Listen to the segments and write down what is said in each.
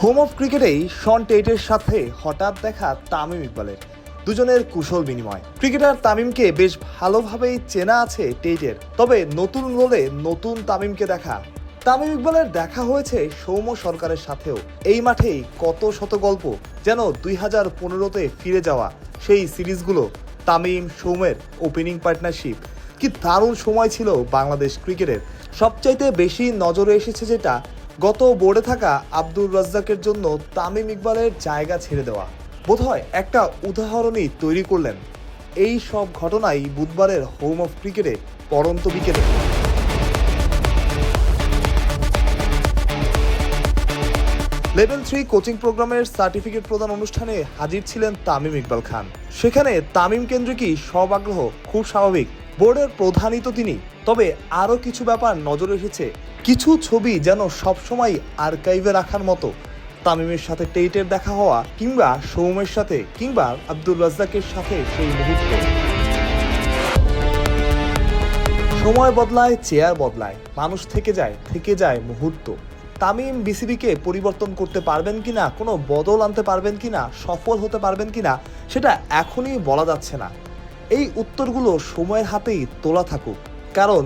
Home of ক্রিকেটেই শন টেটের সাথে হঠাৎ দেখা তামিম ইকবালের দুজনের কুশল বিনিময়। ক্রিকেটার তামিমকে বেশ ভালোভাবেই চেনা আছে টেটের, তবে নতুন রোলে নতুন তামিমকে দেখা। তামিম ইকবালের দেখা হয়েছে সৌম্য সরকারের সাথেও। এই মাঠেই কত শত গল্প, যেন 2015-তে ফিরে যাওয়া সেই সিরিজগুলো। তামিম সৌম্যের ওপেনিং পার্টনারশিপ কি দারুণ সময় ছিল বাংলাদেশ ক্রিকেটের। সবচাইতে বেশি নজরে এসেছে যেটা, গত বোর্ডে থাকা আব্দুর রাজ্জাকের জন্য তামিম ইকবালের জায়গা ছেড়ে দেওয়া বোধহয় একটা উদাহরণই তৈরি করলেন। এই সব ঘটনাই বুধবারের হোম অফ ক্রিকেটে পড়ন্ত বিকেলে। লেভেল 3 কোচিং প্রোগ্রামের সার্টিফিকেট প্রদান অনুষ্ঠানে হাজির ছিলেন তামিম ইকবাল খান। সেখানে তামিম কেন্দ্রিকই সব আগ্রহ, খুব স্বাভাবিক। বোর্ডের প্রধানই তো তিনি। তবে আরও কিছু ব্যাপার নজরে এসেছে, কিছু ছবি যেন সবসময় আর্কাইভে রাখার মতো। তামিমের সাথে টেটের দেখা হওয়া, কিংবা সৌম্যের সাথে, কিংবা আব্দুর রাজ্জাকের সাথে সেই মুহূর্ত। সময় বদলায়, চেয়ার বদলায়, মানুষ থেকে যায় মুহূর্ত। তামিম বিসিবিকে পরিবর্তন করতে পারবেন কিনা, কোনো বদল আনতে পারবেন কিনা, সফল হতে পারবেন কিনা, সেটা এখনই বলা যাচ্ছে না। এই উত্তরগুলো সময়ের হাতেই তোলা থাকুক, কারণ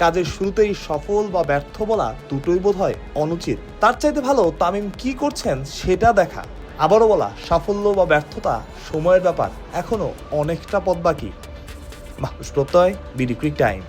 কাজের শুরুতেই সফল বা ব্যর্থ বলা দুটোই বোধহয় অনুচিত। তার চাইতে ভালো তামিম কি করছেন সেটা দেখা। আবারও বলা, সাফল্য বা ব্যর্থতা সময়ের ব্যাপার, এখনো অনেকটা পথ বাকি। মাহফুজ প্রত্যয়, বিডি ক্রিক টাইম।